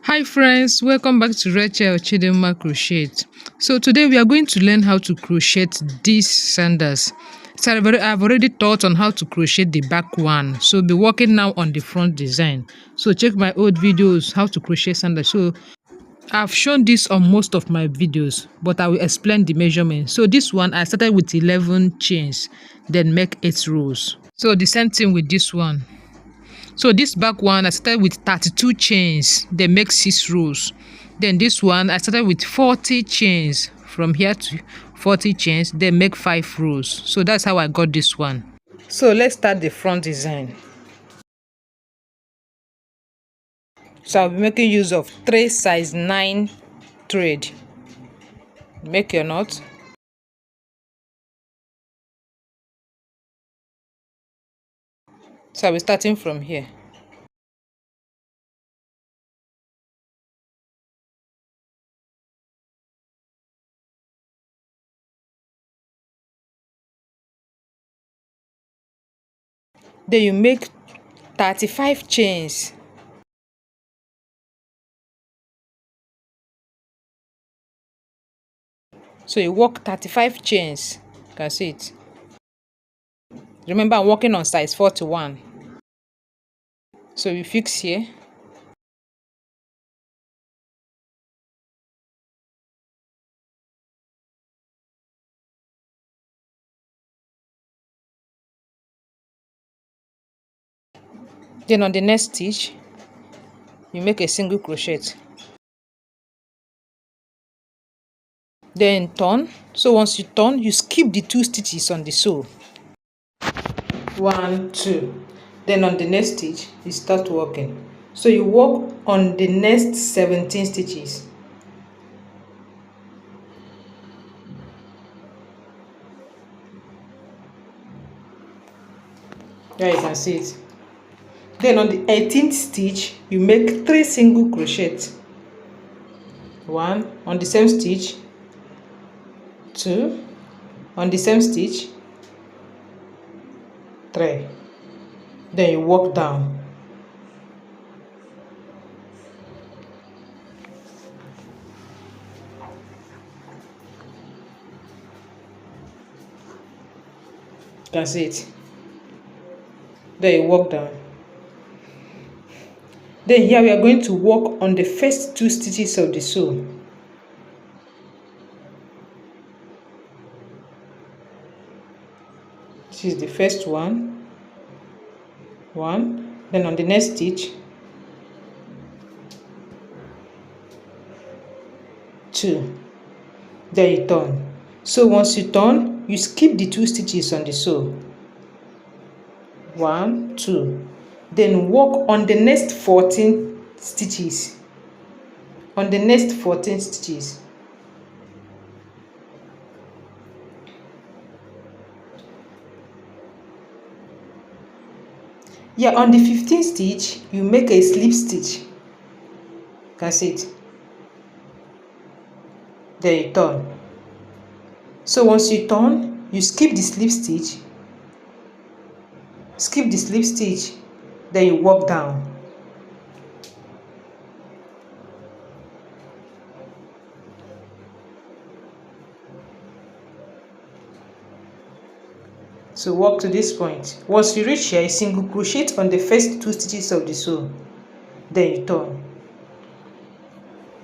Hi friends, welcome back to Rachel Chidinma Crochet. So today we are going to learn how to crochet these sandals. So I've already taught on how to crochet the back one. So be working now on the front design. So check my old videos how to crochet sandals. So I've shown this on most of my videos, but I will explain the measurement. So this one I started with 11 chains, then make 8 rows. So the same thing with this one. So this back one I started with 32 chains, they make 6 rows. Then this one I started with 40 chains, from here to 40 chains, they make 5 rows. So that's how I got this one. So let's start the front design. So I'll be making use of 3 size 9 thread. Make your knot. So I'll be starting from here. Then you make 35 chains. So you work 35 chains. You can see it. Remember, I'm working on size 41. So we fix here. Then on the next stitch, you make a single crochet. Then turn. So once you turn, you skip the 2 stitches on the sole. 1, 2. Then on the next stitch, you start working. So you work on the next 17 stitches. There you can see it. Then on the 18th stitch, you make 3 single crochet. 1 on the same stitch, 2 on the same stitch, 3. Then you work down. You can see it. Then you work down. Then here we are going to work on the first 2 stitches of the sole. This is the first one. Then on the next stitch, 2. Then you turn. So once you turn, you skip the 2 stitches on the sole. 1, 2. Then work on the next 14 stitches. On the next 14 stitches. Yeah, on the 15th stitch, you make a slip stitch. You can see it. Then you turn. So once you turn, you skip the slip stitch. Skip the slip stitch. Then you work down. So work to this point. Once you reach here, you single crochet on the first 2 stitches of the sole. Then you turn.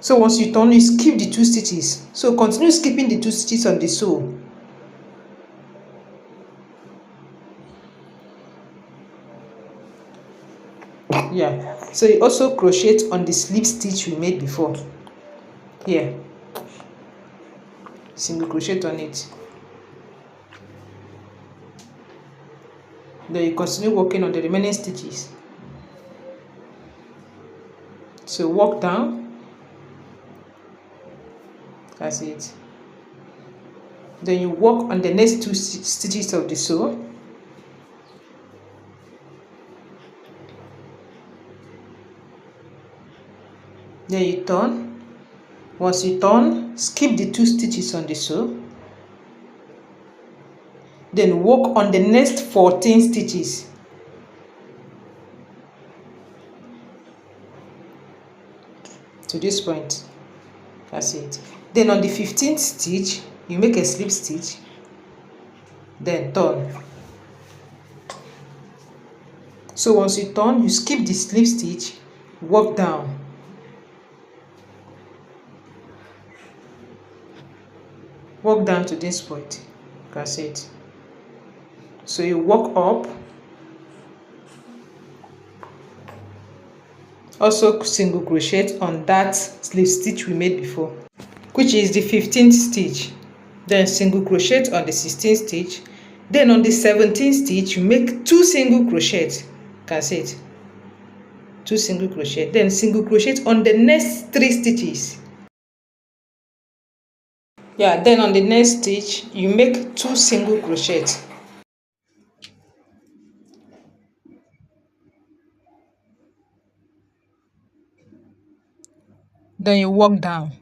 So once you turn, you skip the 2 stitches. So continue skipping the 2 stitches on the sole. Yeah. So you also crochet on the slip stitch we made before. Here. Single crochet on it. Then you continue working on the remaining stitches. So work down. That's it. Then you work on the next 2 stitches of the sole. Then you turn. Once you turn, skip the 2 stitches on the sole. Then work on the next 14 stitches. to this point. That's it. Then on the 15th stitch, you make a slip stitch, then turn. So once you turn, you skip the slip stitch, work down. Work down to this point. You can see it. So you work up. Also single crochet on that slip stitch we made before, which is the 15th stitch. Then single crochet on the 16th stitch. Then on the 17th stitch, you make 2 single crochet. You can see it. 2 single crochet. Then single crochet on the next 3 stitches. Yeah, then on the next stitch, you make 2 single crochet. Then you work down.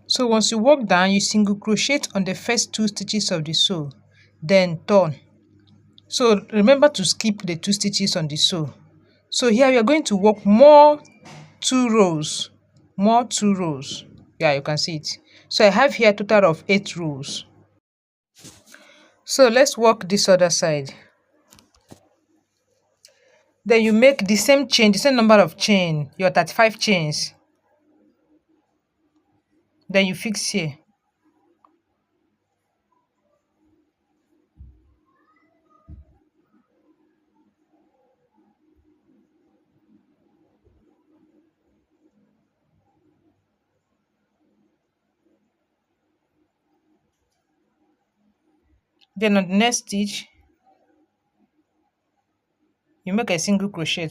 So once you work down, you single crochet on the first 2 stitches of the sew, then turn. So remember to skip the 2 stitches on the sew. So here we are going to work more 2 rows, more 2 rows. Yeah, you can see it. So I have here a total of 8 rows. So let's work this other side. Then you make the same chain, the same number of chain, your 35 chains. Then you fix here. Then on the next stitch, you make a single crochet.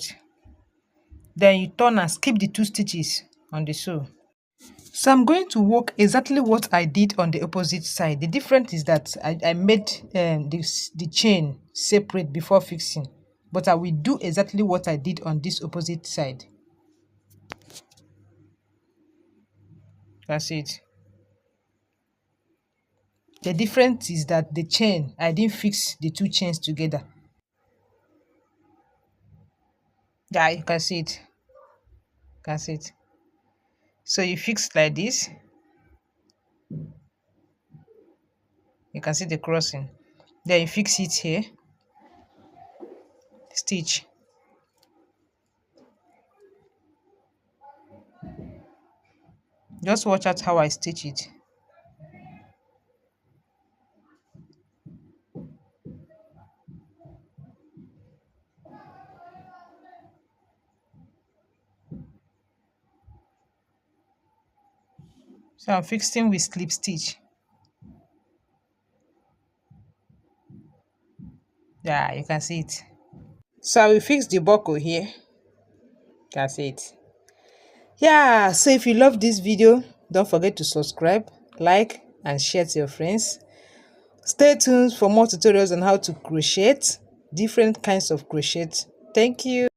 Then you turn and skip the 2 stitches on the sew. So I'm going to work exactly what I did on the opposite side. The difference is that I made the chain separate before fixing, but I will do exactly what I did on this opposite side. That's it. The difference is that the chain, I didn't fix the 2 chains together. Yeah, you can see it. You can see it. So you fix like this. You can see the crossing. Then you fix it here. Stitch. Just watch out how I stitch it. So I'm fixing with slip stitch. Yeah, you can see it. So I will fix the buckle here. You can see it. Yeah, so if you love this video, don't forget to subscribe, like, and share to your friends. Stay tuned for more tutorials on how to crochet, different kinds of crochet. Thank you.